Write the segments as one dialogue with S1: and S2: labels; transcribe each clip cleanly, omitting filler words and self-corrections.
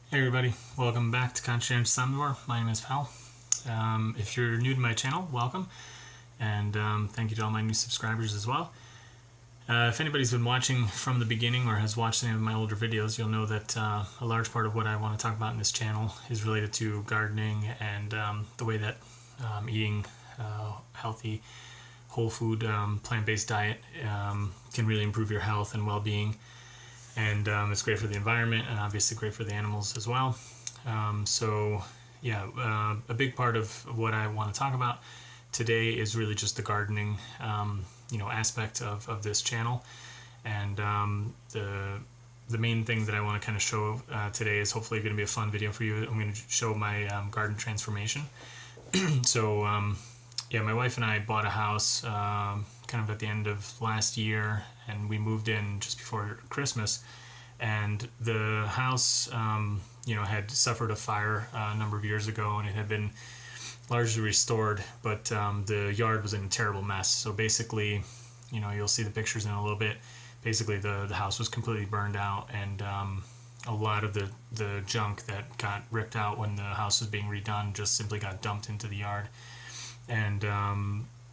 S1: Hey everybody, welcome back to Conscientious Omnivore. My name is Pal. If you're new to my channel, welcome, and thank you to all my new subscribers as well. If anybody's been watching from the beginning or has watched any of my older videos, you'll know that a large part of what I want to talk about in this channel is related to gardening and the way that eating healthy, whole food, plant-based diet can really improve your health and well-being. And it's great for the environment and obviously great for the animals as well. A big part of what I want to talk about today is really just the gardening, aspect of this channel. And the main thing that I want to kind of show today is hopefully going to be a fun video for you. I'm going to show my garden transformation. My wife and I bought a house kind of at the end of last year, and we moved in just before Christmas. And the house, had suffered a fire a number of years ago, and it had been largely restored, but the yard was in a terrible mess. So basically, you'll see the pictures in a little bit. Basically, the house was completely burned out, and a lot of the junk that got ripped out when the house was being redone just simply got dumped into the yard. And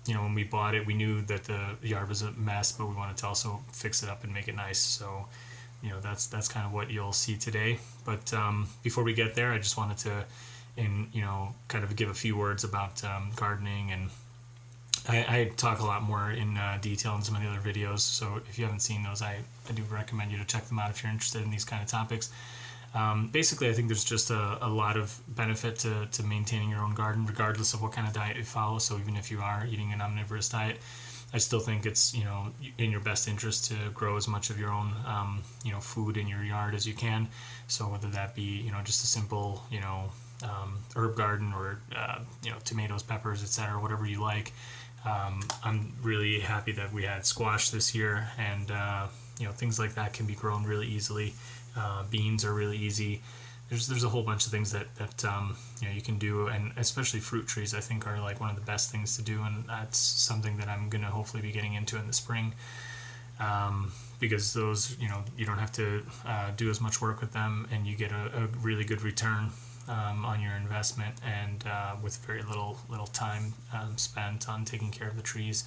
S1: when we bought it, we knew that the yard was a mess, but we wanted to also fix it up and make it nice. So, that's kind of what you'll see today. But before we get there, I just wanted to, kind of give a few words about gardening. And I talk a lot more in detail in some of the other videos. So if you haven't seen those, I do recommend you to check them out if you're interested in these kind of topics. Basically, I think there's just a lot of benefit to maintaining your own garden, regardless of what kind of diet you follow. So even if you are eating an omnivorous diet, I still think it's in your best interest to grow as much of your own food in your yard as you can. So whether that be just a simple herb garden or tomatoes, peppers, etc., whatever you like. I'm really happy that we had squash this year, and things like that can be grown really easily. Beans are really easy. There's a whole bunch of things that you can do, and especially fruit trees I think are like one of the best things to do, and that's something that I'm gonna hopefully be getting into in the spring, because those you don't have to do as much work with them, and you get a really good return on your investment, and with very little time spent on taking care of the trees.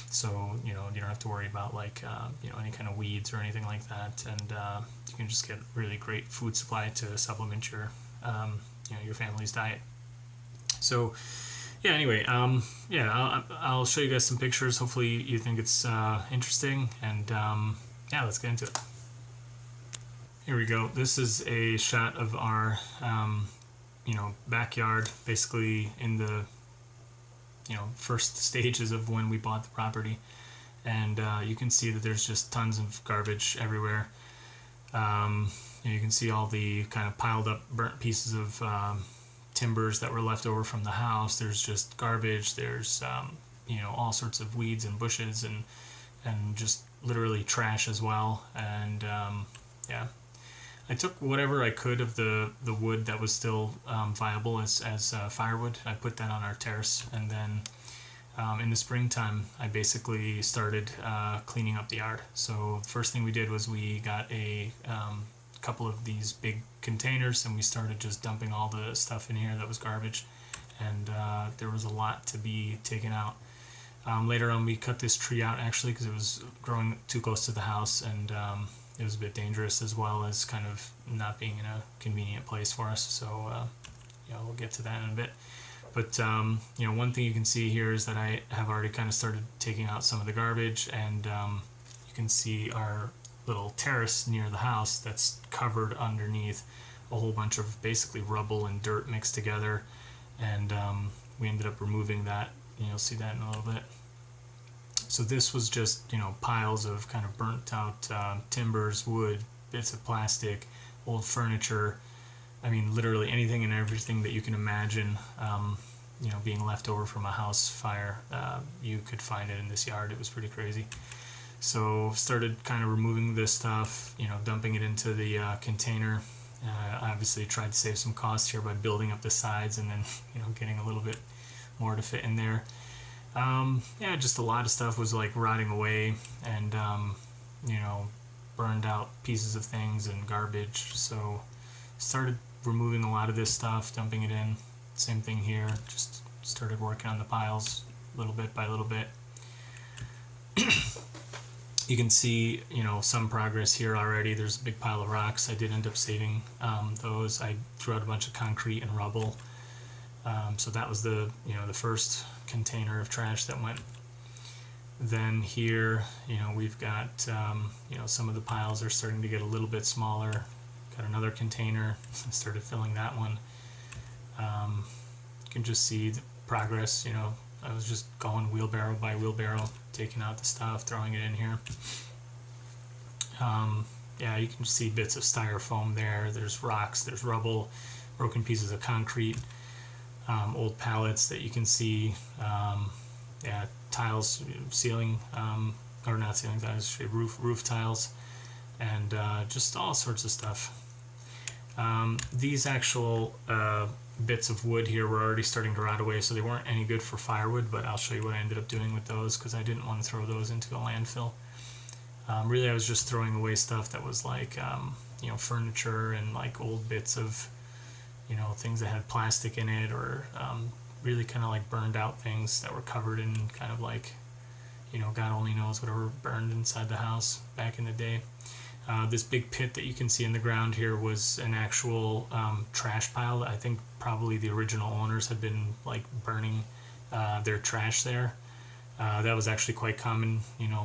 S1: So you don't have to worry about any kind of weeds or anything like that, and you can just get really great food supply to supplement your your family's diet. So anyway, I'll show you guys some pictures. Hopefully you think it's interesting, and let's get into it. Here we go. This is a shot of our backyard, basically in the first stages of when we bought the property, and you can see that there's just tons of garbage everywhere. You can see all the kind of piled up burnt pieces of timbers that were left over from the house. There's just garbage. There's all sorts of weeds and bushes and just literally trash as well. And I took whatever I could of the wood that was still viable as firewood. I put that on our terrace, and then in the springtime I basically started cleaning up the yard. So the first thing we did was we got a couple of these big containers, and we started just dumping all the stuff in here that was garbage, and there was a lot to be taken out. Later on we cut this tree out actually because it was growing too close to the house, and it was a bit dangerous, as well as kind of not being in a convenient place for us. So we'll get to that in a bit. But one thing you can see here is that I have already kind of started taking out some of the garbage, and you can see our little terrace near the house that's covered underneath a whole bunch of basically rubble and dirt mixed together, and we ended up removing that. You'll see that in a little bit. So this was just piles of kind of burnt out timbers, wood, bits of plastic, old furniture. I mean, literally anything and everything that you can imagine being left over from a house fire. You could find it in this yard. It was pretty crazy. So started kind of removing this stuff, dumping it into the container. Obviously tried to save some costs here by building up the sides, and then getting a little bit more to fit in there. Just a lot of stuff was like rotting away, and burned out pieces of things and garbage. So started removing a lot of this stuff, dumping it in. Same thing here, just started working on the piles little bit by little bit. You can see, some progress here already. There's a big pile of rocks. I did end up saving those. I threw out a bunch of concrete and rubble. So that was the first container of trash that went. Then here, we've got, some of the piles are starting to get a little bit smaller. Got another container. Started filling that one. You can just see the progress. I was just going wheelbarrow by wheelbarrow, taking out the stuff, throwing it in here. You can see bits of styrofoam there. There's rocks, there's rubble, broken pieces of concrete, old pallets that you can see. Tiles, ceiling, or not ceiling tiles, roof tiles, and just all sorts of stuff. These actual bits of wood here were already starting to rot away, so they weren't any good for firewood, but I'll show you what I ended up doing with those because I didn't want to throw those into a landfill. Really, I was just throwing away stuff that was like, furniture and like old bits of, things that had plastic in it, or really kind of like burned out things that were covered in kind of like, God only knows whatever burned inside the house back in the day. This big pit that you can see in the ground here was an actual trash pile. I think probably the original owners had been like burning their trash there. That was actually quite common,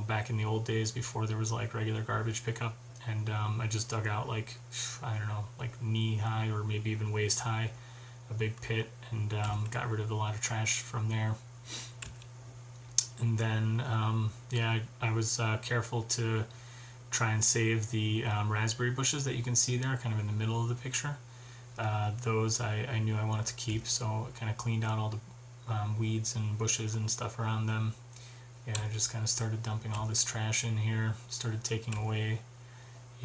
S1: back in the old days before there was like regular garbage pickup. And I just dug out like, I don't know, like knee high or maybe even waist high, a big pit, and got rid of a lot of trash from there. And then, I was careful to try and save the raspberry bushes that you can see there kind of in the middle of the picture. Those I knew I wanted to keep, so I kind of cleaned out all the weeds and bushes and stuff around them. I just kind of started dumping all this trash in here, started taking away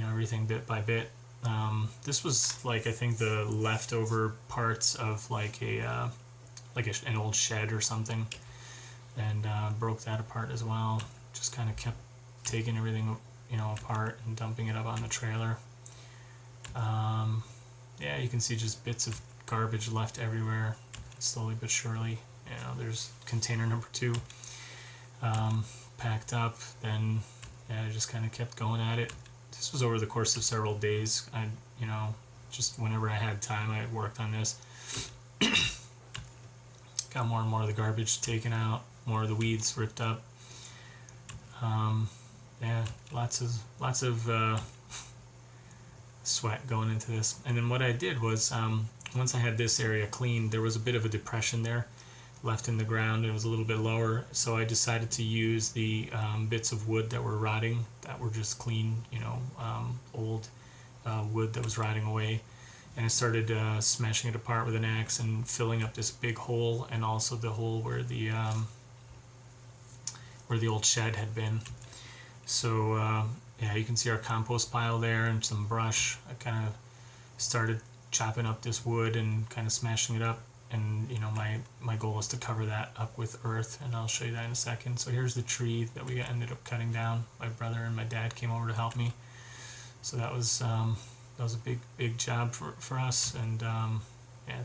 S1: everything bit by bit. This was like, I think, the leftover parts of like an old shed or something, and broke that apart as well. Just kind of kept taking everything apart and dumping it up on the trailer. You can see just bits of garbage left everywhere, slowly but surely. There's container number 2 packed up. Then I just kind of kept going at it. This was over the course of several days. I just whenever I had time, I worked on this. Got more and more of the garbage taken out, more of the weeds ripped up. Lots of sweat going into this. And then what I did was, once I had this area cleaned, there was a bit of a depression there left in the ground. It was a little bit lower, so I decided to use the bits of wood that were rotting, that were just clean, old wood that was rotting away. And I started smashing it apart with an axe and filling up this big hole, and also the hole where the old shed had been. So you can see our compost pile there and some brush. I kind of started chopping up this wood and kind of smashing it up, and my goal was to cover that up with earth, and I'll show you that in a second. So here's the tree that we ended up cutting down. My brother and my dad came over to help me, so that was a big job for us, and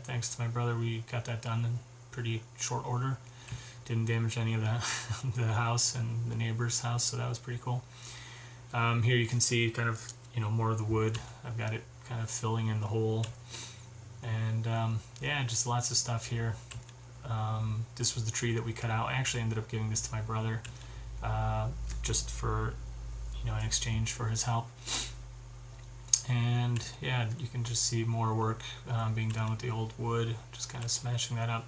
S1: thanks to my brother, we got that done in pretty short order. Didn't damage any of the house and the neighbor's house, so that was pretty cool. Here you can see kind of more of the wood. I've got it kind of filling in the hole, and just lots of stuff here. This was the tree that we cut out. I actually ended up giving this to my brother, just for in exchange for his help. And you can just see more work being done with the old wood, just kind of smashing that up.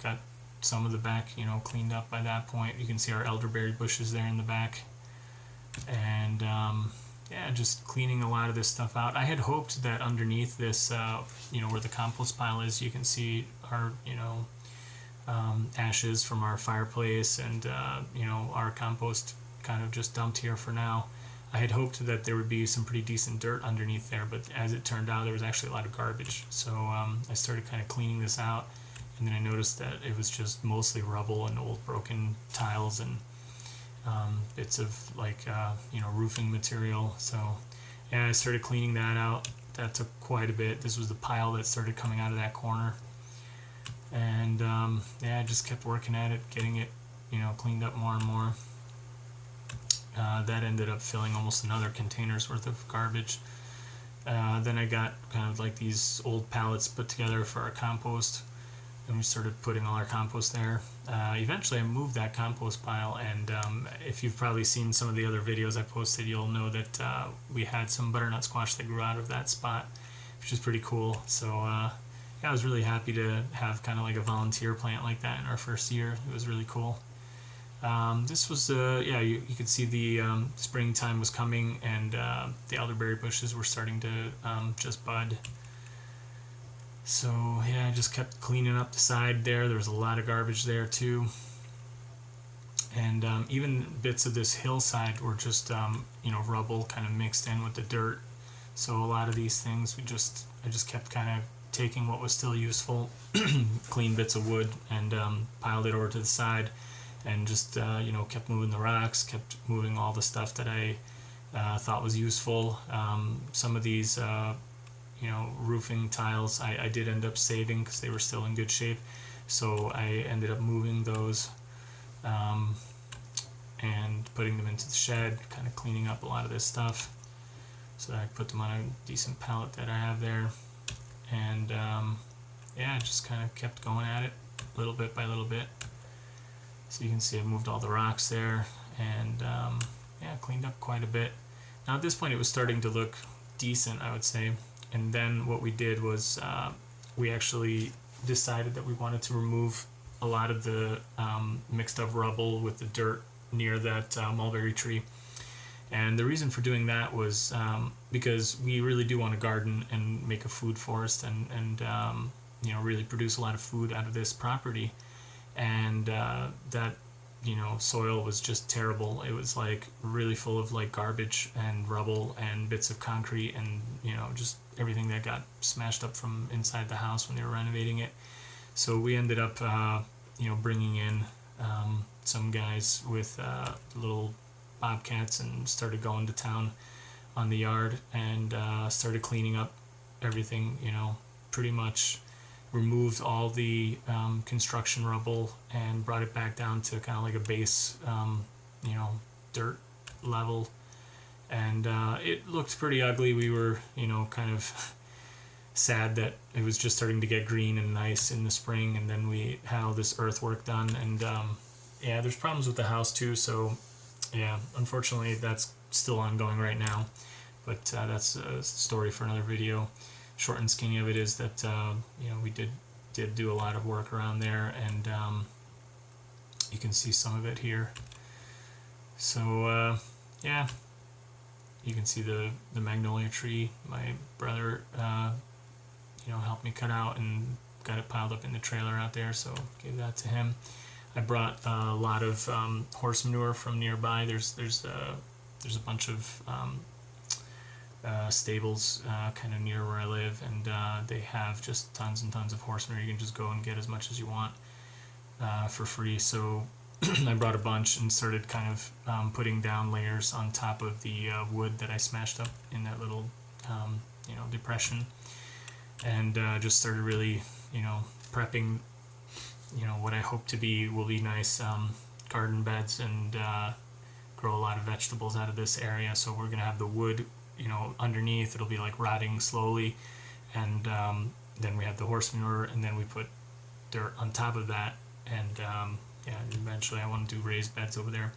S1: Got some of the back, cleaned up by that point. You can see our elderberry bushes there in the back. And just cleaning a lot of this stuff out. I had hoped that underneath this, where the compost pile is, you can see our, ashes from our fireplace and, our compost kind of just dumped here for now. I had hoped that there would be some pretty decent dirt underneath there, but as it turned out, there was actually a lot of garbage. So I started kind of cleaning this out, and then I noticed that it was just mostly rubble and old broken tiles and bits of roofing material. So yeah, I started cleaning that out. That took quite a bit. This was the pile that started coming out of that corner. And yeah, I just kept working at it, getting it, cleaned up more and more. That ended up filling almost another container's worth of garbage. Then I got kind of like these old pallets put together for our compost, and we started putting all our compost there. Eventually I moved that compost pile, and if you've probably seen some of the other videos I posted, you'll know that we had some butternut squash that grew out of that spot, which is pretty cool. So yeah, I was really happy to have kind of like a volunteer plant like that in our first year. It was really cool. This was, yeah, you could see the springtime was coming, and the elderberry bushes were starting to just bud. So yeah, I just kept cleaning up the side there. There was a lot of garbage there too. And even bits of this hillside were just, rubble kind of mixed in with the dirt. So a lot of these things, I just kept kind of taking what was still useful, clean bits of wood, and piled it over to the side. And just kept moving the rocks, kept moving all the stuff that I thought was useful. Some of these roofing tiles I did end up saving because they were still in good shape, so I ended up moving those and putting them into the shed, kind of cleaning up a lot of this stuff so that I put them on a decent pallet that I have there. And yeah, just kind of kept going at it little bit by little bit. So you can see I moved all the rocks there, and yeah, cleaned up quite a bit. Now at this point it was starting to look decent, I would say. And then what we did was we actually decided that we wanted to remove a lot of the mixed up rubble with the dirt near that mulberry tree. And the reason for doing that was because we really do want to garden and make a food forest, and really produce a lot of food out of this property. And that soil was just terrible. It was like really full of like garbage and rubble and bits of concrete, and just everything that got smashed up from inside the house when they were renovating it. So we ended up bringing in some guys with little bobcats and started going to town on the yard, and started cleaning up everything. Pretty much removed all the construction rubble and brought it back down to kind of like a base, dirt level. And it looked pretty ugly. We were, kind of sad that it was just starting to get green and nice in the spring, and then we had all this earthwork done. And yeah, there's problems with the house too, so yeah, unfortunately that's still ongoing right now. But that's a story for another video. Short and skinny of it is that we did do a lot of work around there, and you can see some of it here. So yeah, you can see the magnolia tree. My brother helped me cut out and got it piled up in the trailer out there, so gave that to him. I brought a lot of horse manure from nearby. There's a bunch of stables kind of near where I live, and they have just tons and tons of horse manure. You can just go and get as much as you want for free. So I brought a bunch and started kind of putting down layers on top of the wood that I smashed up in that little depression, and just started really prepping what I hope will be nice garden beds, and grow a lot of vegetables out of this area. So we're gonna have the wood underneath. It'll be like rotting slowly, and then we have the horse manure, and then we put dirt on top of that, and yeah, eventually I want to do raised beds over there.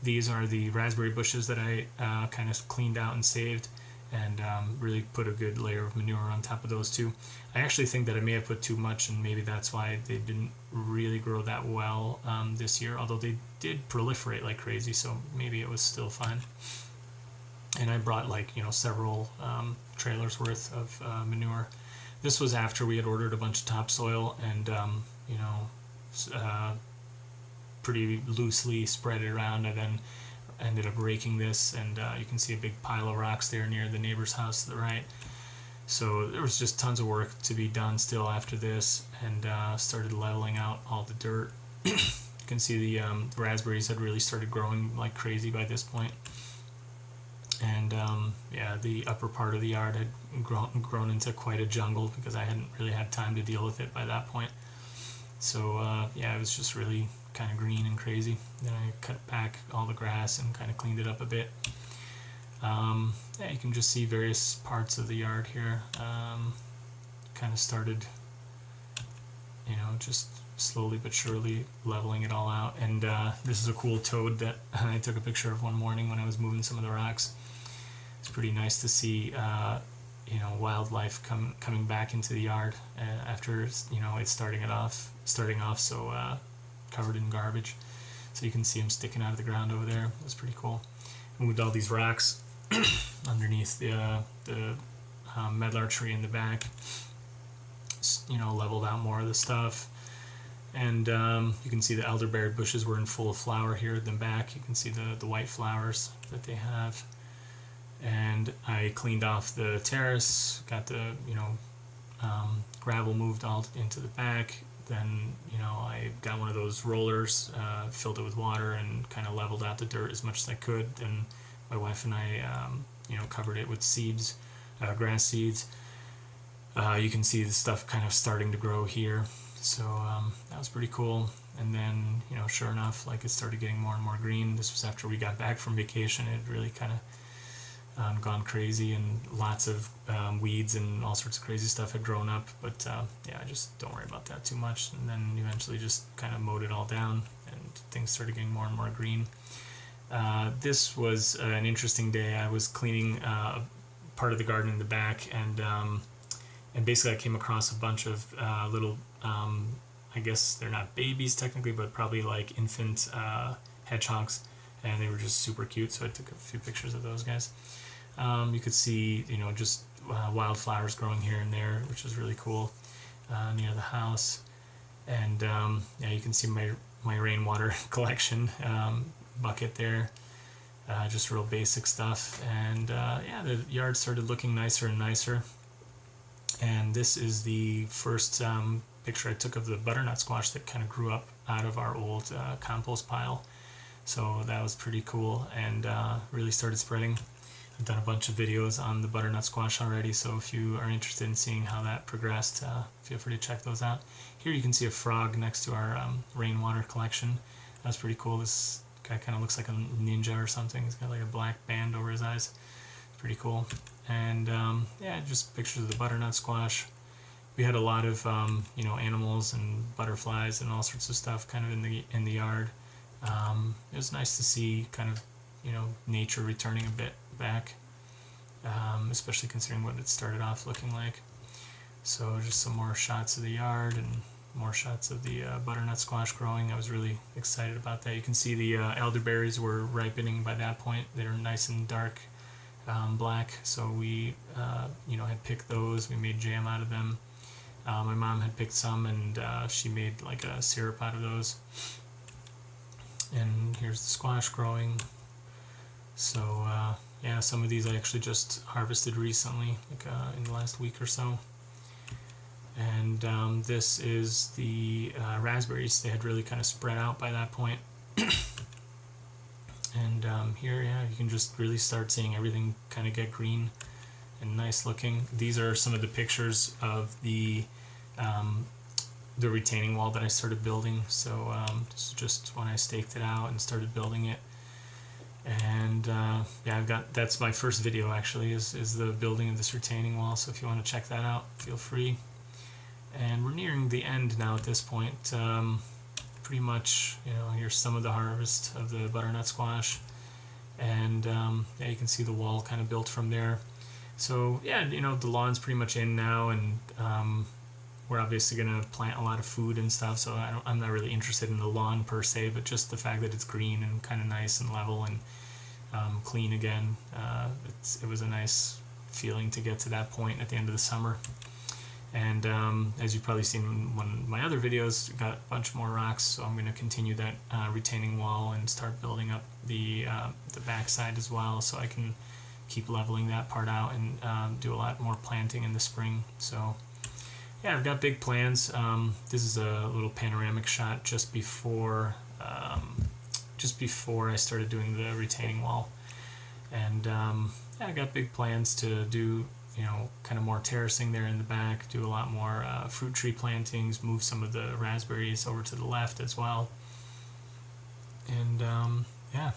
S1: These are the raspberry bushes that I kind of cleaned out and saved, and really put a good layer of manure on top of those too. I actually think that I may have put too much, and maybe that's why they didn't really grow that well this year, although they did proliferate like crazy, so maybe it was still fine. And I brought several trailers worth of manure. This was after we had ordered a bunch of topsoil, and pretty loosely spread it around. I then ended up raking this, and you can see a big pile of rocks there near the neighbor's house to the right. So there was just tons of work to be done still after this, and started leveling out all the dirt. You can see the raspberries had really started growing like crazy by this point. And yeah, the upper part of the yard had grown into quite a jungle because I hadn't really had time to deal with it by that point. So yeah, it was just really kind of green and crazy. Then I cut back all the grass and kind of cleaned it up a bit. Yeah, you can just see various parts of the yard here. Kind of started, just slowly but surely leveling it all out. And this is a cool toad that I took a picture of one morning when I was moving some of the rocks. It's pretty nice to see, wildlife coming back into the yard after, it's starting off so covered in garbage. So you can see them sticking out of the ground over there. It was pretty cool. I moved all these rocks underneath the medlar tree in the back. Leveled out more of the stuff. And you can see the elderberry bushes were in full flower here at the back. You can see the white flowers that they have. And I cleaned off the terrace, got the gravel moved all into the back. Then I got one of those rollers, filled it with water, and kind of leveled out the dirt as much as I could. And my wife and I covered it with seeds, grass seeds. You can see the stuff kind of starting to grow here. So that was pretty cool. And then, sure enough, it started getting more and more green. This was after we got back from vacation. It really kind of gone crazy, and lots of weeds and all sorts of crazy stuff had grown up. But yeah, just don't worry about that too much. And then eventually just kind of mowed it all down, and things started getting more and more green. This was an interesting day. I was cleaning part of the garden in the back, and basically I came across a bunch of little, I guess they're not babies technically, but probably like infant hedgehogs, and they were just super cute, so I took a few pictures of those guys. You could see, just wildflowers growing here and there, which was really cool, near the house. And yeah, you can see my rainwater collection bucket there, just real basic stuff. And yeah, the yard started looking nicer and nicer. And this is the first picture I took of the butternut squash that kind of grew up out of our old compost pile. So that was pretty cool, and really started spreading. I've done a bunch of videos on the butternut squash already, so if you are interested in seeing how that progressed, feel free to check those out. Here you can see a frog next to our rainwater collection. That's pretty cool. This guy kind of looks like a ninja or something. He's got like a black band over his eyes. Pretty cool. And yeah, just pictures of the butternut squash. We had a lot of animals and butterflies and all sorts of stuff kind of in the yard. It was nice to see kind of nature returning a bit back, especially considering what it started off looking like. So just some more shots of the yard and more shots of the butternut squash growing. I was really excited about that. You can see the elderberries were ripening by that point. They were nice and dark black, so we had picked those. We made jam out of them. My mom had picked some, and she made like a syrup out of those. And here's the squash growing. So yeah, some of these I actually just harvested recently, like in the last week or so. And this is the raspberries. They had really kind of spread out by that point. And here, yeah, you can just really start seeing everything kind of get green and nice looking. These are some of the pictures of the retaining wall that I started building. So this is just when I staked it out and started building it. And yeah, that's my first video actually, is the building of this retaining wall. So if you want to check that out, feel free. And we're nearing the end now at this point. Pretty much, here's some of the harvest of the butternut squash. And yeah, you can see the wall kind of built from there. So yeah, the lawn's pretty much in now, and we're obviously going to plant a lot of food and stuff, so I'm not really interested in the lawn per se, but just the fact that it's green and kind of nice and level and clean again. It was a nice feeling to get to that point at the end of the summer. And as you've probably seen in one of my other videos, got a bunch more rocks, so I'm going to continue that retaining wall and start building up the backside as well, so I can keep leveling that part out and do a lot more planting in the spring. So yeah, I've got big plans. This is a little panoramic shot just before I started doing the retaining wall. And yeah, I got big plans to do, kind of more terracing there in the back, do a lot more fruit tree plantings, move some of the raspberries over to the left as well. And yeah,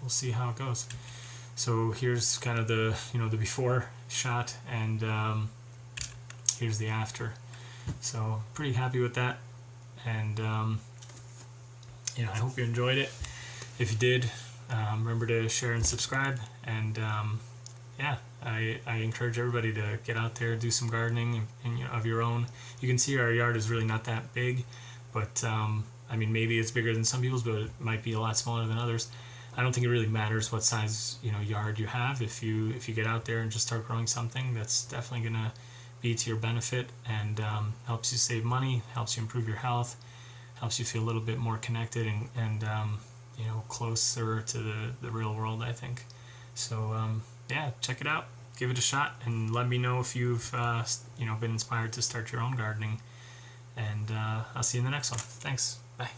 S1: we'll see how it goes. So here's kind of the, the before shot, and here's the after. So pretty happy with that. And I hope you enjoyed it. If you did, remember to share and subscribe. And yeah, I encourage everybody to get out there, do some gardening and of your own. You can see our yard is really not that big, but I mean, maybe it's bigger than some people's, but it might be a lot smaller than others. I don't think it really matters what size yard you have. If you get out there and just start growing something, that's definitely gonna be to your benefit, and helps you save money, helps you improve your health, helps you feel a little bit more connected and closer to the real world, I think. So yeah, check it out, give it a shot, and let me know if you've been inspired to start your own gardening. And I'll see you in the next one. Thanks. Bye.